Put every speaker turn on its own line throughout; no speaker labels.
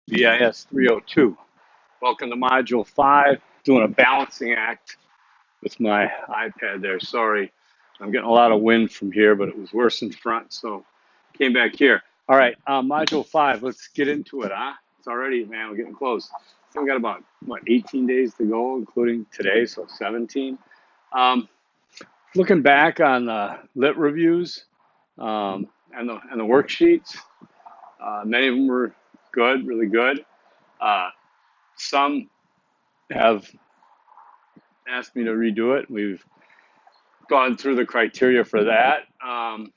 BIS 302. Welcome to Module 5. Doing a balancing act with my iPad there. Sorry, I'm getting a lot of wind from here, but it was worse in front, so came back here. All right, Module 5. Let's get into it, huh? It's already, man, we're getting close. So we got about, 18 days to go, including today, so 17. Um, Looking back on the lit reviews and the worksheets, many of them were good, really good. Uh, some have asked me to redo it. We've gone through the criteria for that. One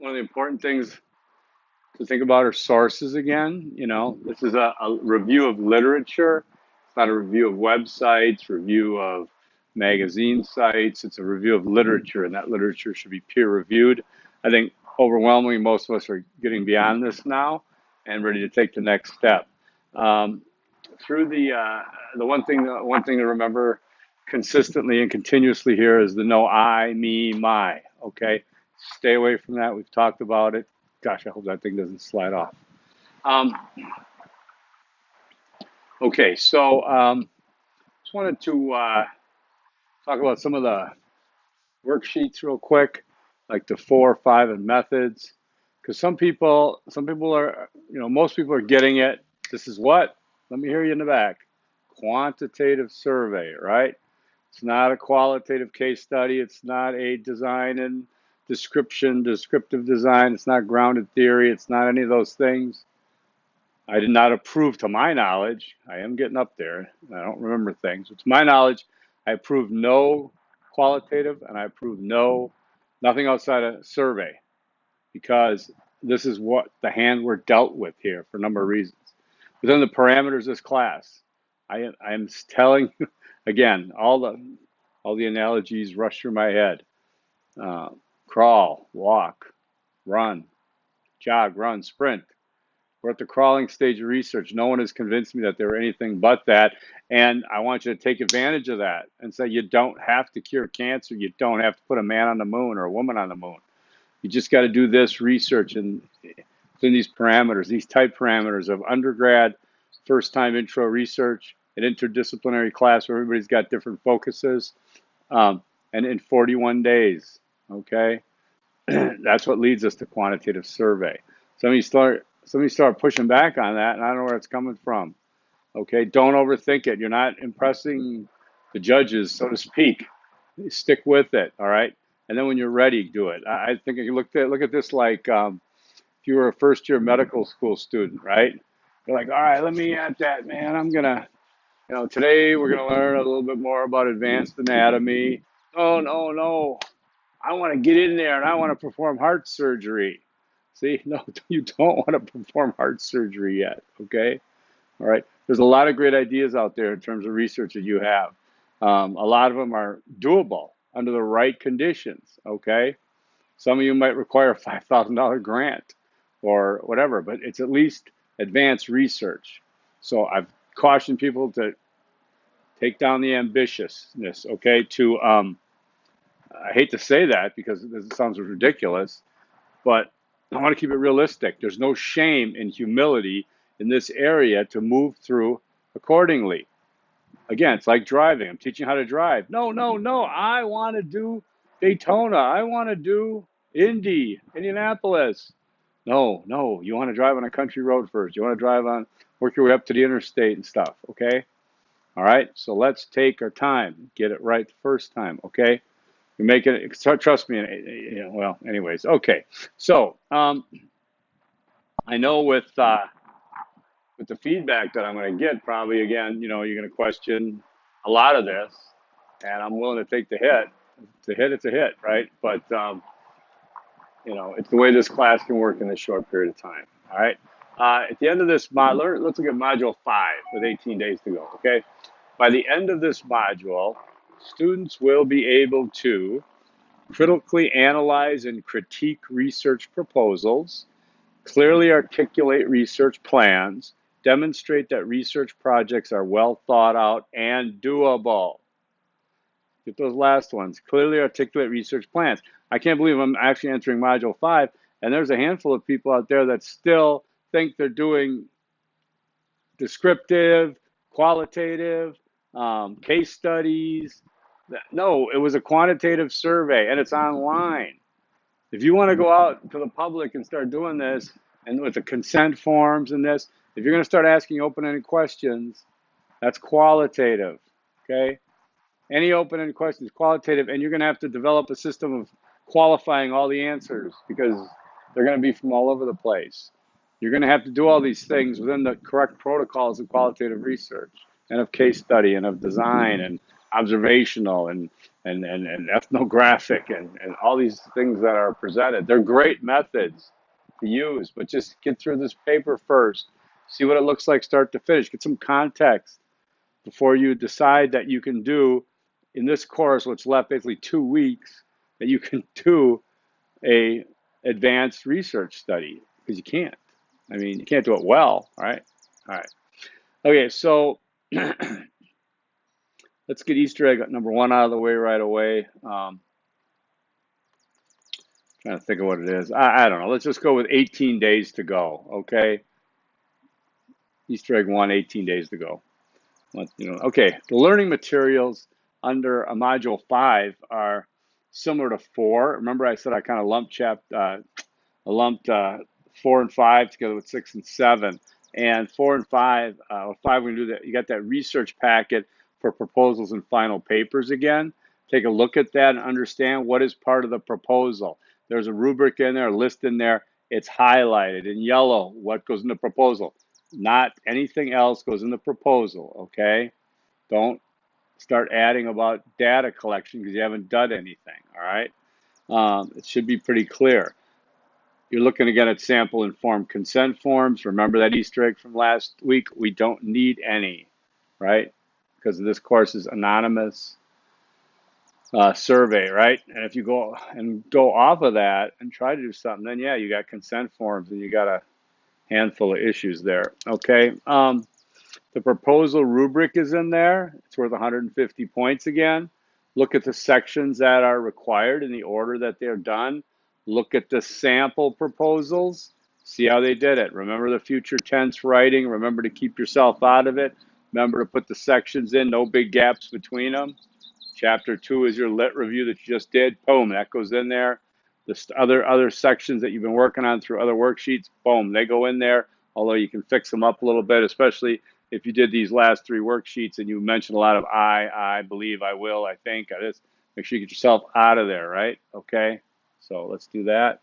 of the important things to think about are sources again. You know, this is a review of literature. It's not a review of websites, review of magazine sites. It's a review of literature, and that literature should be peer reviewed. I think overwhelmingly most of us are getting beyond this now and ready to take the next step. Um, Through the one thing to remember consistently and continuously here is the no I, me, my. Okay, stay away from that. We've talked about it. Gosh, I hope that thing doesn't slide off. Um, okay, so just wanted to talk about some of the worksheets real quick, like the 4, 5, and methods, because some people are, most people are getting it. This is what? Let me hear you in the back. Quantitative survey, right? It's not a qualitative case study. It's not a design and descriptive design. It's not grounded theory. It's not any of those things. I did not approve, to my knowledge. I am getting up there. I don't remember things. But to my knowledge, I approved no qualitative and I approved nothing outside a survey because this is what the hand we're dealt with here for a number of reasons. Within the parameters of this class, I am telling again, all the analogies rush through my head. Uh, Crawl, walk, run, jog, run, sprint. We're at the crawling stage of research. No one has convinced me that they're anything but that. And I want you to take advantage of that and say you don't have to cure cancer. You don't have to put a man on the moon or a woman on the moon. You just got to do this research and within these parameters, these type parameters of undergrad, first time intro research, an interdisciplinary class where everybody's got different focuses, and in 41 days. Okay, that's what leads us to quantitative survey. Somebody start pushing back on that, and I don't know where it's coming from. Okay, don't overthink it. You're not impressing the judges, so to speak. Stick with it. All right, and then when you're ready, do it. I think you look at this like if you were a first year medical school student, right? You're like, all right, let me at that, man. I'm gonna, today we're gonna learn a little bit more about advanced anatomy. Oh no, no, I want to get in there and I want to perform heart surgery. See, no, you don't want to perform heart surgery yet, okay? All right. There's a lot of great ideas out there in terms of research that you have. A lot of them are doable under the right conditions, okay? Some of you might require a $5,000 grant or whatever, but it's at least advanced research. So I've cautioned people to take down the ambitiousness, okay? I hate to say that because it sounds ridiculous, but I want to keep it realistic. There's no shame in humility in this area to move through accordingly. Again, it's like driving. I'm teaching how to drive. No, no, no. I want to do Daytona. I want to do Indianapolis. No, no. You want to drive on a country road first. You want to work your way up to the interstate and stuff. Okay. All right. So let's take our time. Get it right the first time. Okay. You're making it, trust me. Well, anyways. Okay. So, I know with the feedback that I'm going to get, probably again, you're going to question a lot of this, and I'm willing to take the hit. It's a hit, it's a hit, right? But it's the way this class can work in this short period of time. All right. At the end of this module, let's look at module 5 with 18 days to go. Okay. By the end of this module, students will be able to critically analyze and critique research proposals, clearly articulate research plans, demonstrate that research projects are well thought out and doable. Get those last ones. Clearly articulate research plans. I can't believe I'm actually entering Module 5, and there's a handful of people out there that still think they're doing descriptive, qualitative, case studies. No, it was a quantitative survey, and it's online. If you want to go out to the public and start doing this, and with the consent forms and this, if you're going to start asking open-ended questions, that's qualitative. Okay, any open-ended question is qualitative, and you're going to have to develop a system of qualifying all the answers because they're going to be from all over the place. You're going to have to do all these things within the correct protocols of qualitative research and of case study and of design and observational and ethnographic and all these things that are presented. They're great methods to use, but just get through this paper first, see what it looks like start to finish, get some context before you decide that you can do in this course, what's left basically 2 weeks, that you can do a advanced research study because you can't. I mean, you can't do it well, right? All right. Okay, so let's get Easter egg number 1 out of the way right away. Trying to think of what it is. I don't know. Let's just go with 18 days to go, okay? Easter egg 1, 18 days to go. Okay, the learning materials under a module 5 are similar to 4. Remember I said I kind of lumped 4 and 5 together with 6 and 7. And 4 and 5, 5 we're going to do that. You got that research packet for proposals and final papers again. Take a look at that and understand what is part of the proposal. There's a rubric in there, a list in there. It's highlighted in yellow what goes in the proposal. Not anything else goes in the proposal, okay? Don't start adding about data collection because you haven't done anything, all right? It should be pretty clear. You're looking again at sample informed consent forms. Remember that Easter egg from last week? We don't need any, right? Because this course is anonymous survey, right? And if you go off of that and try to do something, then yeah, you got consent forms and you got a handful of issues there, okay? The proposal rubric is in there. It's worth 150 points again. Look at the sections that are required in the order that they're done. Look at the sample proposals. See how they did it. Remember the future tense writing. Remember to keep yourself out of it. Remember to put the sections in, no big gaps between them. Chapter 2 is your lit review that you just did. Boom, that goes in there. The other sections that you've been working on through other worksheets, boom, they go in there. Although you can fix them up a little bit, especially if you did these last 3 worksheets and you mentioned a lot of I believe, I will, I think, this. Make sure you get yourself out of there, right? Okay, so let's do that.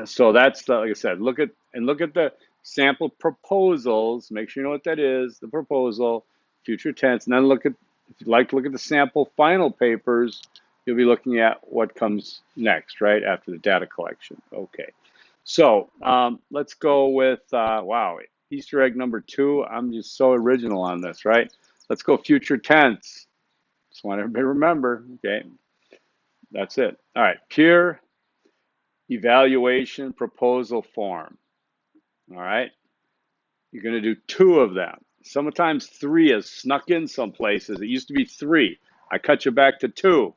So that's the, like I said, look at the sample proposals. Make sure you know what that is, the proposal, future tense, and then look at, if you'd like to look at the sample final papers, you'll be looking at what comes next, right, after the data collection. Okay, so let's go with, wow, Easter egg number 2. I'm just so original on this, right? Let's go future tense. Just want everybody to remember, okay? That's it. All right, peer evaluation proposal form. All right, you're going to do 2 of them. Sometimes 3 is snuck in some places. It used to be 3. I cut you back to 2.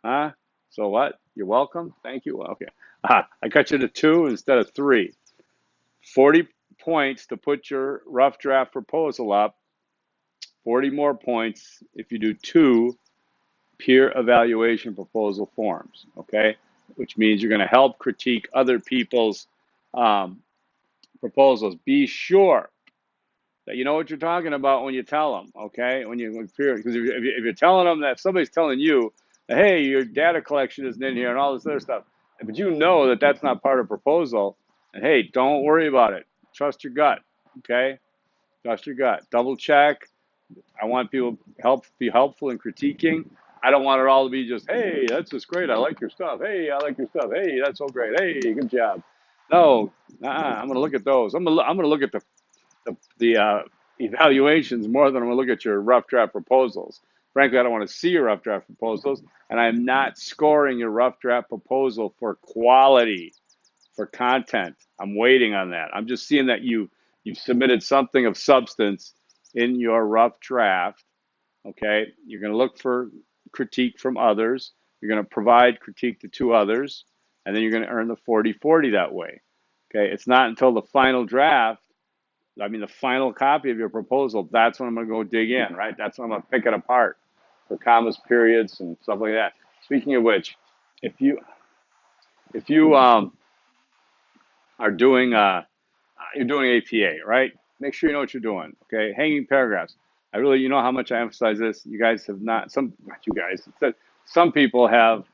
Huh? So what? You're welcome. Thank you. Okay. I cut you to 2 instead of 3. 40 points to put your rough draft proposal up. 40 more points if you do 2 peer evaluation proposal forms. Okay, which means you're going to help critique other people's proposals. Be sure that you know what you're talking about when you tell them, okay? Because if you're telling them that, if somebody's telling you, hey, your data collection isn't in here and all this other stuff, but you know that that's not part of the proposal, and hey, don't worry about it. Trust your gut, okay? Trust your gut. Double check. I want people to be helpful in critiquing. I don't want it all to be just, hey, that's just great. I like your stuff. Hey, I like your stuff. Hey, that's so great. Hey, good job. No, I'm going to look at those. I'm going to look at the evaluations more than I'm going to look at your rough draft proposals. Frankly, I don't want to see your rough draft proposals, and I'm not scoring your rough draft proposal for quality, for content. I'm waiting on that. I'm just seeing that you've submitted something of substance in your rough draft. Okay, you're going to look for critique from others. You're going to provide critique to 2 others, and then you're going to earn the 40-40 that way. Okay, it's not until the final draft I mean, the final copy of your proposal, that's when I'm going to go dig in, right? That's when I'm going to pick it apart for commas, periods, and stuff like that. Speaking of which, if you are doing you're doing APA, right? Make sure you know what you're doing. Okay, hanging paragraphs. I really, you know how much I emphasize this. You guys have not you guys, some people have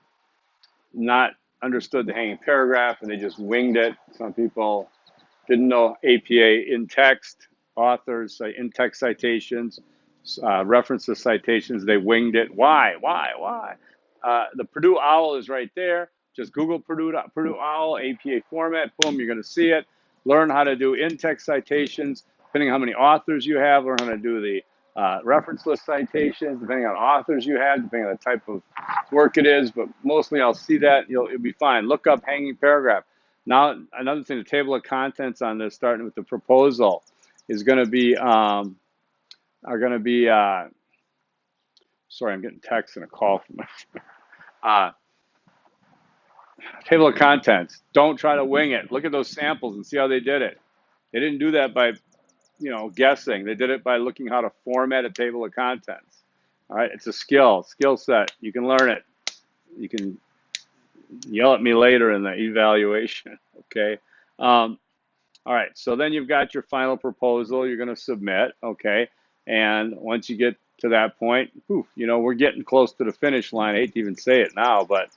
not understood the hanging paragraph and they just winged it. Some people didn't know APA in text, authors, in text citations, references citations. They winged it. Why? Why? The Purdue OWL is right there. Just Google Purdue OWL, APA format. Boom, you're going to see it. Learn how to do in-text citations, depending on how many authors you have. Learn how to do the reference list citations, depending on authors you have, depending on the type of work it is. But mostly I'll see that. You'll be fine. Look up hanging paragraph. Now, another thing, the table of contents on this, starting with the proposal, is going to be, sorry, I'm getting text and a call from my, table of contents. Don't try to wing it. Look at those samples and see how they did it. They didn't do that by, guessing. They did it by looking how to format a table of contents. All right, it's a skill set. You can learn it. You can yell at me later in the evaluation, okay? All right, so then you've got your final proposal you're going to submit, okay? And once you get to that point, we're getting close to the finish line. I hate to even say it now, but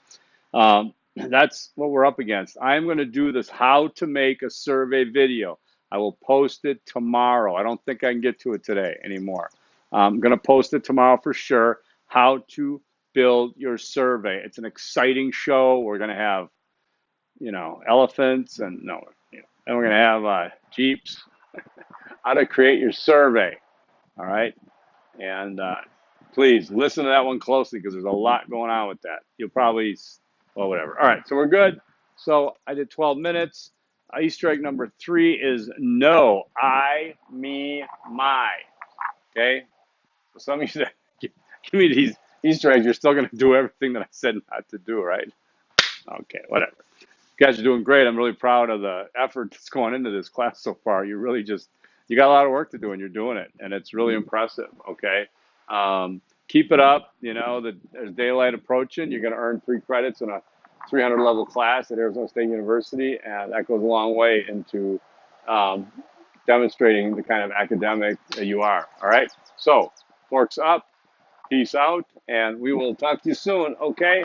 that's what we're up against. I'm going to do this how to make a survey video. I will post it tomorrow. I don't think I can get to it today anymore. I'm going to post it tomorrow for sure. How to build your survey. It's an exciting show. We're going to have, elephants and and we're going to have Jeeps. How to create your survey. All right. And please listen to that one closely because there's a lot going on with that. You'll probably, well, whatever. All right. So we're good. So I did 12 minutes. Easter egg number 3 is no, I, me, my. Okay. So some of you said, give me these Easter eggs. You're still going to do everything that I said not to do, right? Okay. Whatever. You guys are doing great. I'm really proud of the effort that's going into this class so far. You really you got a lot of work to do and you're doing it. And it's really impressive. Okay. Keep it up. There's daylight approaching. You're going to earn 3 credits in a 300 level class at Arizona State University. And that goes a long way into demonstrating the kind of academic that you are. All right. So forks up, peace out, and we will talk to you soon. Okay.